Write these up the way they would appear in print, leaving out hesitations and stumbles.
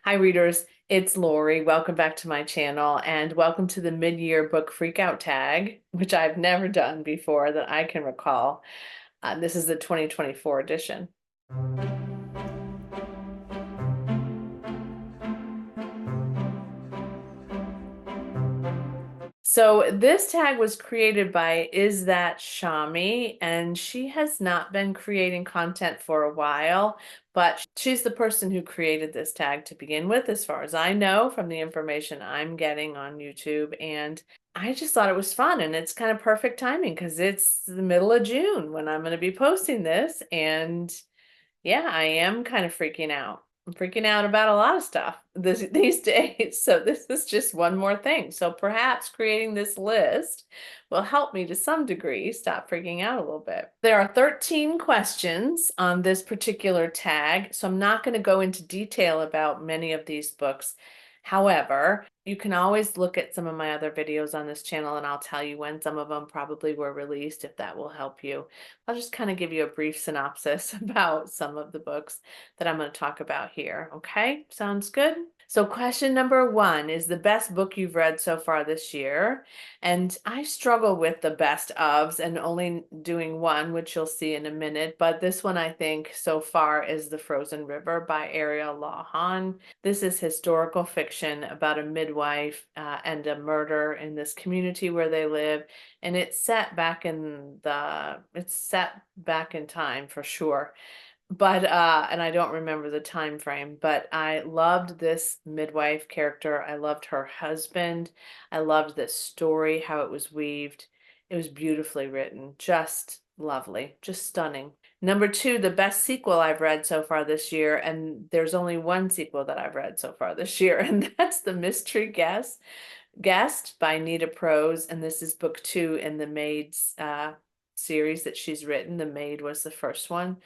Hi readers, it's Lori. Welcome back to my channel and welcome to the mid-year book freakout tag, which I've never done before that I can recall. This is the 2024 edition. So this tag was created by Is That Shami, and she has not been creating content for a while, but she's the person who created this tag to begin with, as far as I know from the information I'm getting on YouTube. And I just thought it was fun, and it's kind of perfect timing because it's the middle of June when I'm going to be posting this. And yeah, I am kind of freaking out. I'm freaking out about a lot of stuff these days. So this is just one more thing. So perhaps creating this list will help me to some degree stop freaking out a little bit. There are 13 questions on this particular tag, so I'm not going to go into detail about many of these books. However, you can always look at some of my other videos on this channel and I'll tell you when some of them probably were released if that will help you. I'll just kind of give you a brief synopsis about some of the books that I'm going to talk about here. Okay, sounds good? So question number one is the best book you've read so far this year. And I struggle with the best ofs and only doing one, which you'll see in a minute. But this one I think so far is The Frozen River by Ariel Lawhon. This is historical fiction about a midwife and a murder in this community where they live. And it's set back in time for sure. But and I don't remember the time frame, but I loved this midwife character. I loved her husband. I loved this story, how it was weaved. It was beautifully written, just lovely, just stunning. Number two, the best sequel I've read so far this year, and there's only one sequel that I've read so far this year, and that's The Mystery Guest by Nita Prose, and this is book two in the Maid's series that she's written. The Maid was the first one.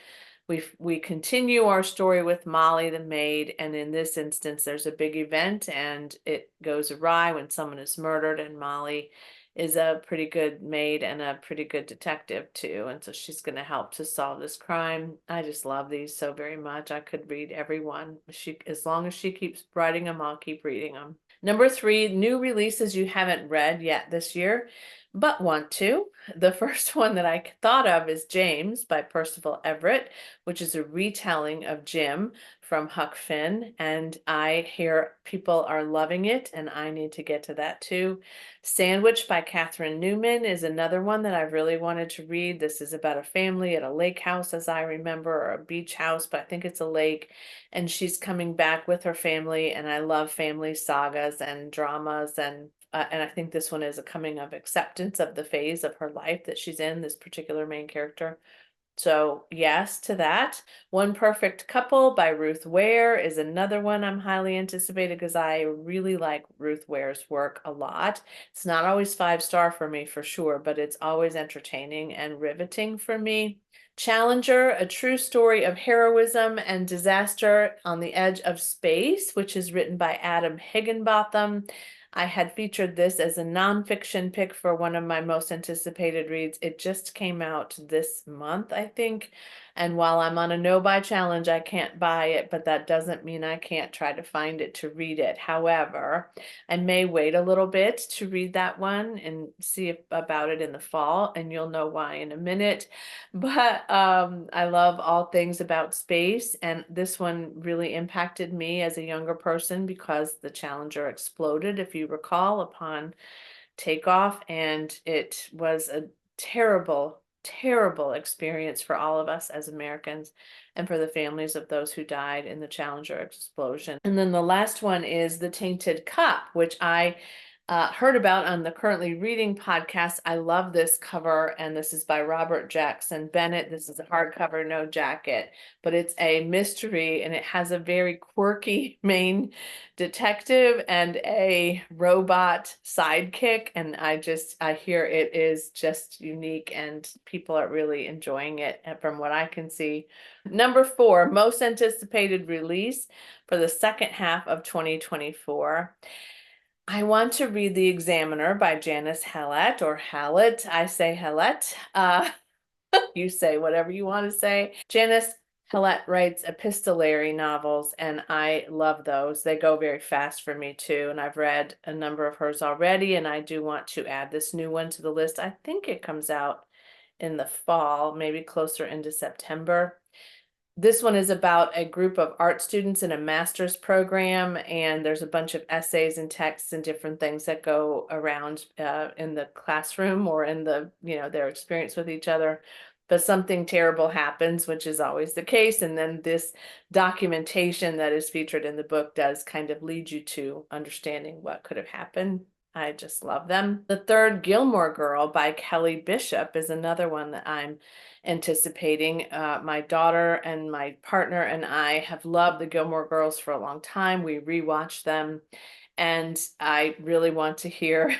We continue our story with Molly the maid, and in this instance, there's a big event and it goes awry when someone is murdered, and Molly is a pretty good maid and a pretty good detective too, and so she's going to help to solve this crime. I just love these so very much. I could read every one. As long as she keeps writing them, I'll keep reading them. Number three, new releases you haven't read yet this year but want to. The first one that I thought of is James by Percival Everett, which is a retelling of Jim from Huck Finn, and I hear people are loving it, and I need to get to that too. Sandwich by Catherine Newman is another one that I really wanted to read. This is about a family at a lake house, as I remember, or a beach house, but I think it's a lake, and she's coming back with her family, and I love family sagas and dramas, and I think this one is a coming of acceptance of the phase of her life that she's in, this particular main character. So yes to that. One Perfect Couple by Ruth Ware is another one I'm highly anticipated because I really like Ruth Ware's work a lot. It's not always 5-star for me for sure, but it's always entertaining and riveting for me. Challenger, a true story of heroism and disaster on the edge of space, which is written by Adam Higginbotham. I had featured this as a nonfiction pick for one of my most anticipated reads. It just came out this month, I think. And while I'm on a no-buy challenge, I can't buy it, but that doesn't mean I can't try to find it to read it. However, I may wait a little bit to read that one and see about it in the fall, and you'll know why in a minute. But I love all things about space, and this one really impacted me as a younger person because the Challenger exploded, if you recall, upon takeoff, and it was a terrible, terrible experience for all of us as Americans and for the families of those who died in the Challenger explosion. And then the last one is The Tainted Cup, which I heard about on the Currently Reading podcast. I love this cover, and this is by Robert Jackson Bennett. This is a hardcover, no jacket, but it's a mystery, and it has a very quirky main detective and a robot sidekick, and I hear it is just unique, and people are really enjoying it from what I can see. Number four, most anticipated release for the second half of 2024. I want to read The Examiner by Janice Hallett, or Hallett. I say Hallett. You say whatever you want to say. Janice Colette writes epistolary novels, and I love those. They go very fast for me too, and I've read a number of hers already, and I do want to add this new one to the list. I think it comes out in the fall, maybe closer into September. This one is about a group of art students in a master's program, and there's a bunch of essays and texts and different things that go around in the classroom or in their experience with each other. But something terrible happens, which is always the case, and then this documentation that is featured in the book does kind of lead you to understanding what could have happened. I just love them. The third, Gilmore Girl by Kelly Bishop, is another one that I'm anticipating. My daughter and my partner and I have loved the Gilmore Girls for a long time. We rewatched them, and I really want to hear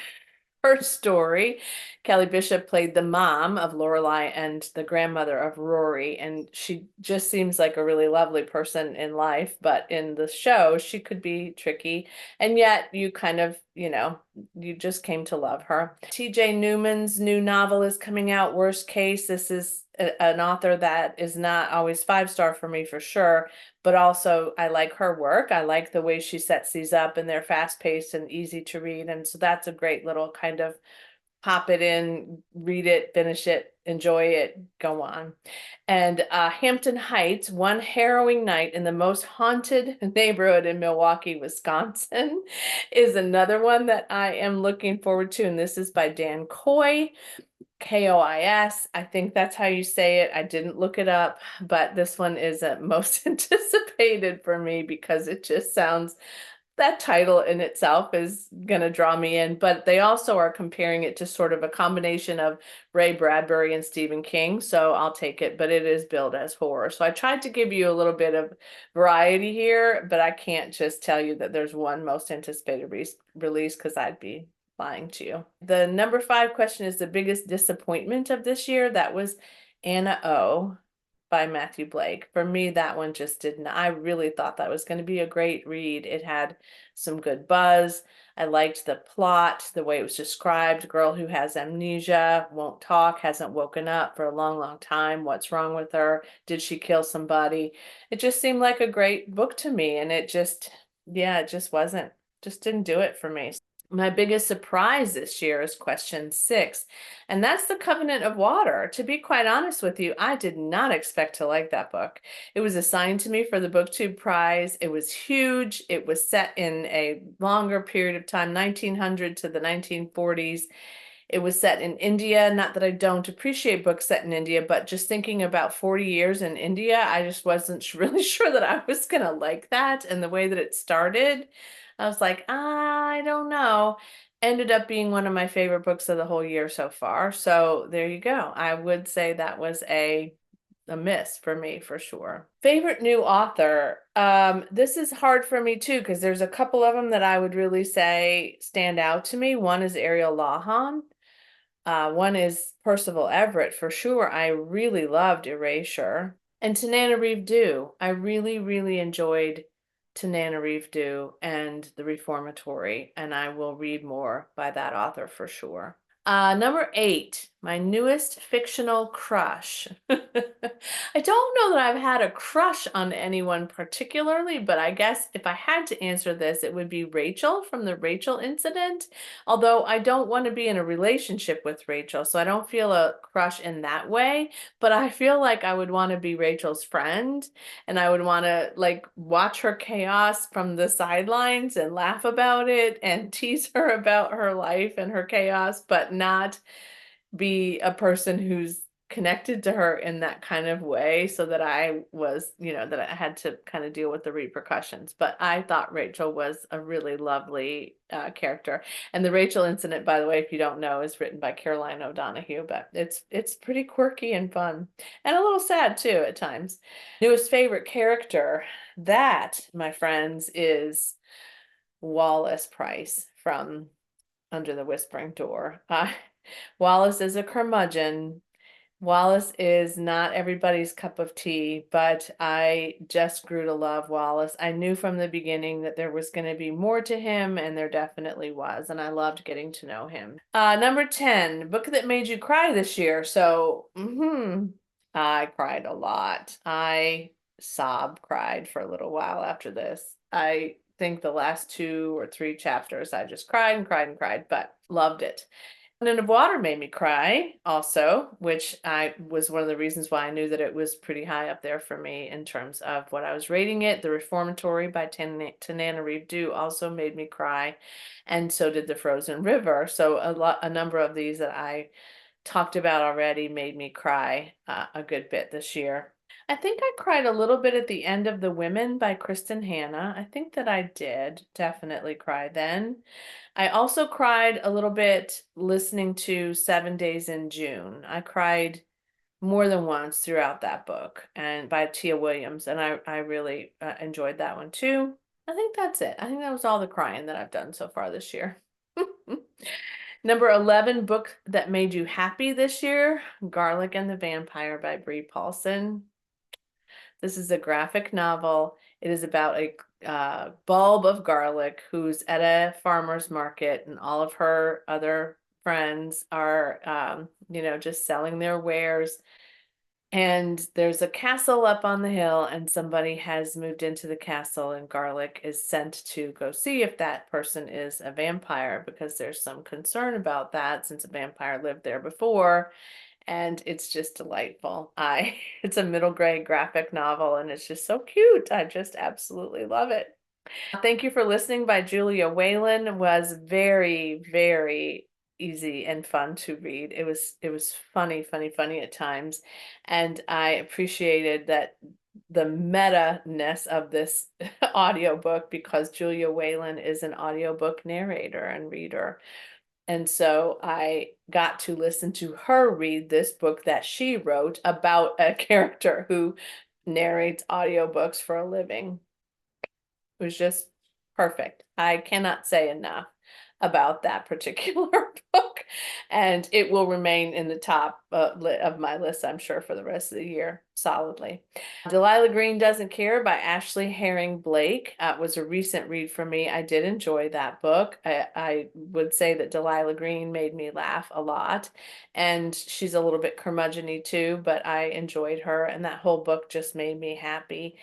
her story. Kelly Bishop played the mom of Lorelai and the grandmother of Rory, and she just seems like a really lovely person in life, but in the show, she could be tricky, and yet you kind of, you just came to love her. TJ Newman's new novel is coming out, Worst Case. This is an author that is not always 5-star for me for sure, but also I like her work. I like the way she sets these up, and they're fast-paced and easy to read. And so that's a great little kind of pop it in, read it, finish it, enjoy it, go on. And Hampton Heights, One Harrowing Night in the Most Haunted Neighborhood in Milwaukee, Wisconsin, is another one that I am looking forward to. And this is by Dan Coy. Kois. I think that's how you say it. I didn't look it up, but this one is most anticipated for me because it just sounds, that title in itself is going to draw me in. But they also are comparing it to sort of a combination of Ray Bradbury and Stephen King. So I'll take it, but it is billed as horror. So I tried to give you a little bit of variety here, but I can't just tell you that there's one most anticipated release because I'd be lying to you. The number 5 question is the biggest disappointment of this year. That was Anna O by Matthew Blake. For me, that one just didn't. I really thought that was going to be a great read. It had some good buzz. I liked the plot, the way it was described. Girl who has amnesia, won't talk, hasn't woken up for a long, long time. What's wrong with her? Did she kill somebody? It just seemed like a great book to me, and it just, yeah, it just wasn't, just didn't do it for me. My biggest surprise this year is question 6, and that's The Covenant of Water. To be quite honest with you, I did not expect to like that book. It was assigned to me for the BookTube prize. It was huge. It was set in a longer period of time, 1900 to the 1940s. It was set in India. Not that I don't appreciate books set in India, but just thinking about 40 years in India, I just wasn't really sure that I was going to like that. And the way that it started, I was like, I don't know. Ended up being one of my favorite books of the whole year so far. So there you go. I would say that was a miss for me for sure. Favorite new author. This is hard for me too, because there's a couple of them that I would really say stand out to me. One is Ariel Lawhon. One is Percival Everett for sure. I really loved Erasure. And Tananarive Due. I really, really enjoyed Tananarive Due and The Reformatory, and I will read more by that author for sure. Number 8, my newest fictional crush. I don't know that I've had a crush on anyone particularly, but I guess if I had to answer this, it would be Rachel from the Rachel incident. Although I don't want to be in a relationship with Rachel, so I don't feel a crush in that way, but I feel like I would want to be Rachel's friend, and I would want to like watch her chaos from the sidelines and laugh about it and tease her about her life and her chaos, but not be a person who's connected to her in that kind of way so that I was, that I had to kind of deal with the repercussions. But I thought Rachel was a really lovely character. And the Rachel incident, by the way, if you don't know, is written by Caroline O'Donoghue, but it's pretty quirky and fun and a little sad too at times. Newest favorite character, that, my friends, is Wallace Price from Under the Whispering Door. Wallace is a curmudgeon. Wallace is not everybody's cup of tea, but I just grew to love Wallace. I knew from the beginning that there was going to be more to him, and there definitely was, and I loved getting to know him. Number 10, book that made you cry this year. So, I cried a lot. I cried for a little while after this. I think the last 2 or 3 chapters, I just cried and cried and cried, but loved it. Mountain of Water made me cry also, which I was one of the reasons why I knew that it was pretty high up there for me in terms of what I was rating it. The Reformatory by Tananarive Due also made me cry, and so did The Frozen River. So a number of these that I talked about already made me cry a good bit this year. I think I cried a little bit at the end of The Women by Kristen Hanna. I think that I did definitely cry then. I also cried a little bit listening to 7 Days in June. I cried more than once throughout that book and by Tia Williams, and I really enjoyed that one too. I think that's it. I think that was all the crying that I've done so far this year. Number 11 book that made you happy this year, Garlic and the Vampire by Bree Paulson. This is a graphic novel. It is about a bulb of garlic who's at a farmer's market, and all of her other friends are, just selling their wares. And there's a castle up on the hill, and somebody has moved into the castle, and Garlic is sent to go see if that person is a vampire because there's some concern about that since a vampire lived there before. And it's just delightful. It's a middle grade graphic novel, and it's just so cute. I just absolutely love it. Thank You for Listening by Julia Whalen was very, very easy and fun to read. It was funny, funny, funny at times. And I appreciated that the meta-ness of this audiobook because Julia Whalen is an audiobook narrator and reader. And so I got to listen to her read this book that she wrote about a character who narrates audiobooks for a living. It was just perfect. I cannot say enough about that particular book, and it will remain in the top of my list, I'm sure, for the rest of the year, solidly. Delilah Green Doesn't Care by Ashley Herring Blake was a recent read for me. I did enjoy that book. I would say that Delilah Green made me laugh a lot, and she's a little bit curmudgeon-y too, but I enjoyed her, and that whole book just made me happy.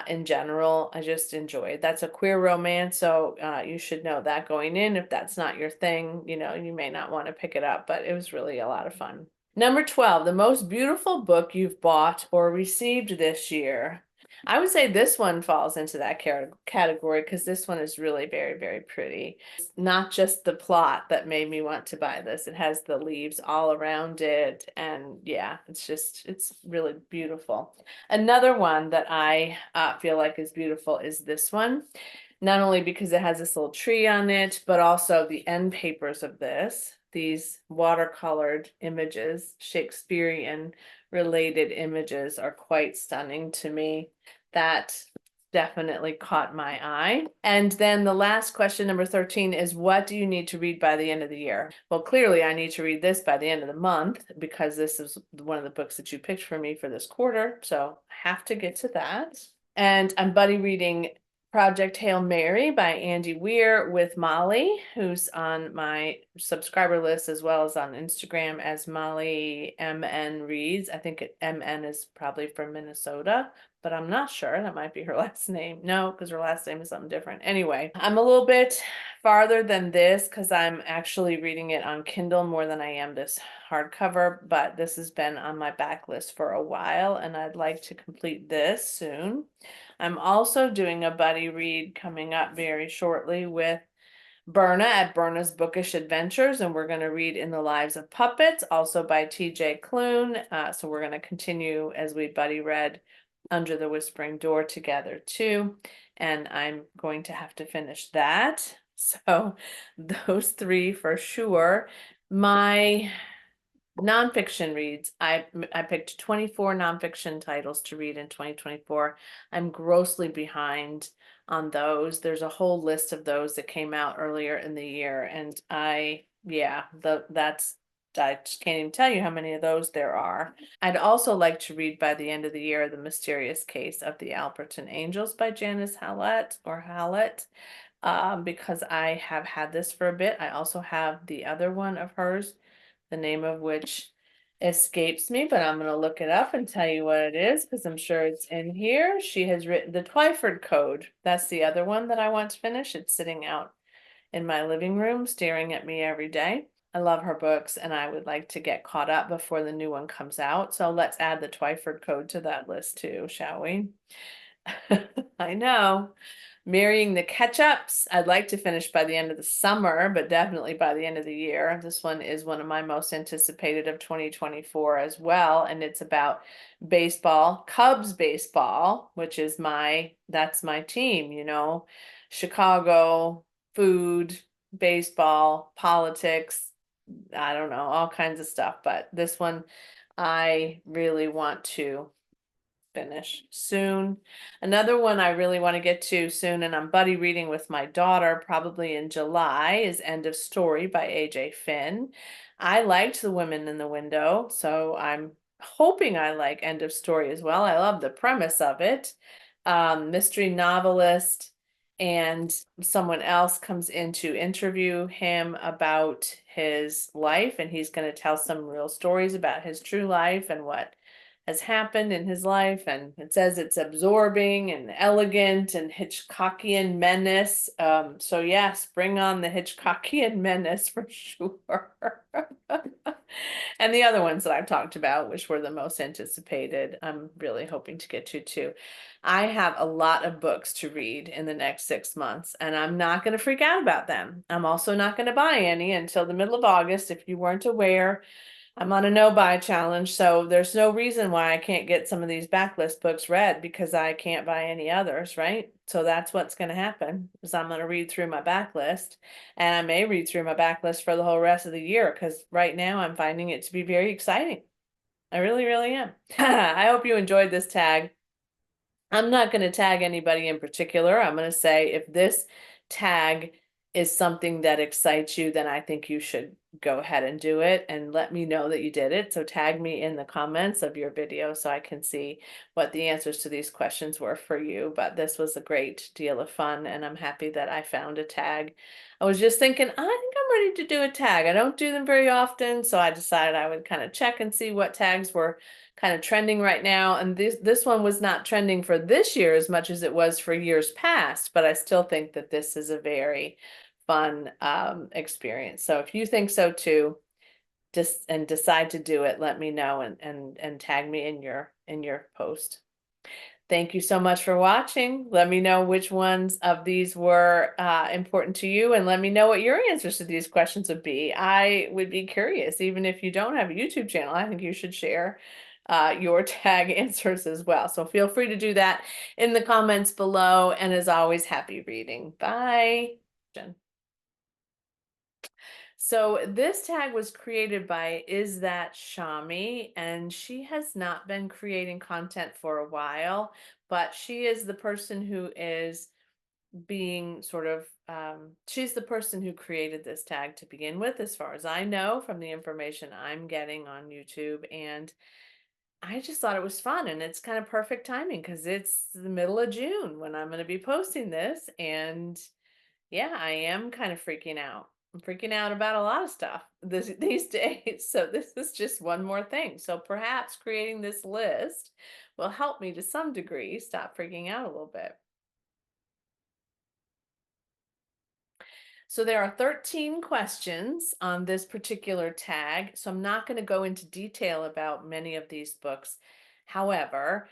In general, I just enjoyed. That's a queer romance, so you should know that going in. If that's not your thing, you may not want to pick it up, but it was really a lot of fun. Number 12, the most beautiful book you've bought or received this year. I would say this one falls into that category because this one is really very, very pretty. It's not just the plot that made me want to buy this. It has the leaves all around it, and yeah, it's really beautiful. Another one that I feel like is beautiful is this one. Not only because it has this little tree on it, but also the end papers of this. These watercolored images, Shakespearean related images, are quite stunning to me. That definitely caught my eye. And then the last question, number 13, is what do you need to read by the end of the year? Well, clearly I need to read this by the end of the month because this is one of the books that you picked for me for this quarter. So I have to get to that. And I'm buddy reading Project Hail Mary by Andy Weir with Molly, who's on my subscriber list as well as on Instagram as Molly MN Reads. I think MN is probably from Minnesota, but I'm not sure. That might be her last name. No, because her last name is something different. Anyway, I'm a little bit farther than this because I'm actually reading it on Kindle more than I am this hardcover, but this has been on my backlist for a while, and I'd like to complete this soon. I'm also doing a buddy read coming up very shortly with Berna at Berna's Bookish Adventures, and we're going to read In the Lives of Puppets, also by TJ Klune. So we're going to continue as we buddy read Under the Whispering Door together too, and I'm going to have to finish that. So those three for sure. My nonfiction reads, I picked 24 nonfiction titles to read in 2024. I'm grossly behind on those. There's a whole list of those that came out earlier in the year, and I just can't even tell you how many of those there are. I'd also like to read by the end of the year The Mysterious Case of the Alberton Angels by Janice Hallett because I have had this for a bit. I also have the other one of hers, the name of which escapes me, but I'm going to look it up and tell you what it is because I'm sure it's in here. She has written the Twyford Code. That's the other one that I want to finish. It's sitting out in my living room, staring at me every day. I love her books and I would like to get caught up before the new one comes out. So let's add the Twyford Code to that list too, shall we? I know. Marrying the Catch-Ups. I'd like to finish by the end of the summer, but definitely by the end of the year. This one is one of my most anticipated of 2024 as well, and it's about baseball, Cubs baseball, which is that's my team, Chicago, food, baseball, politics, I don't know, all kinds of stuff, but this one I really want to finish soon. Another one I really want to get to soon, and I'm buddy reading with my daughter probably in July, is End of Story by A.J. Finn. I liked The Women in the Window, so I'm hoping I like End of Story as well. I love the premise of it. Mystery novelist, and someone else comes in to interview him about his life, and he's going to tell some real stories about his true life and what has happened in his life, and it says it's absorbing and elegant and Hitchcockian menace. So yes, bring on the Hitchcockian menace for sure. And the other ones that I've talked about, which were the most anticipated, I'm really hoping to get to too. I have a lot of books to read in the next 6 months, and I'm not going to freak out about them. I'm also not going to buy any until the middle of August. If you weren't aware, I'm on a no buy challenge, so there's no reason why I can't get some of these backlist books read because I can't buy any others, right? So that's what's going to happen is I'm going to read through my backlist, and I may read through my backlist for the whole rest of the year because right now I'm finding it to be very exciting. I really, really am. I hope you enjoyed this tag. I'm not going to tag anybody in particular. I'm going to say if this tag is something that excites you, then I think you should go ahead and do it and let me know that you did it. So tag me in the comments of your video so I can see what the answers to these questions were for you. But this was a great deal of fun, and I'm happy that I found a tag. I was just thinking, I think I'm ready to do a tag. I don't do them very often, so I decided I would kind of check and see what tags were kind of trending right now. And this one was not trending for this year as much as it was for years past, but I still think that this is a very fun experience. So if you think so too, just and decide to do it, let me know and tag me in your post. Thank you so much for watching. Let me know which ones of these were important to you, and let me know what your answers to these questions would be. I would be curious, even if you don't have a YouTube channel, I think you should share your tag answers as well. So feel free to do that in the comments below. And as always, happy reading. Bye. So this tag was created by Is That Shami, and she has not been creating content for a while, but she is the person who is being sort of she's the person who created this tag to begin with, as far as I know from the information I'm getting on YouTube. And I just thought it was fun, and it's kind of perfect timing because it's the middle of June when I'm going to be posting this. And yeah, I am kind of freaking out. I'm freaking out about a lot of stuff these days. So this is just one more thing. So perhaps creating this list will help me to some degree stop freaking out a little bit. So there are 13 questions on this particular tag. So I'm not going to go into detail about many of these books. However,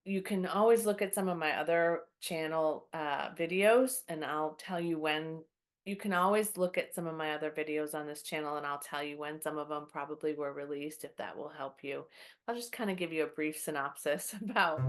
you can always look at some of my other channel videos, and I'll tell you when. You can always look at some of my other videos on this channel, and I'll tell you when some of them probably were released, if that will help you. I'll just kind of give you a brief synopsis about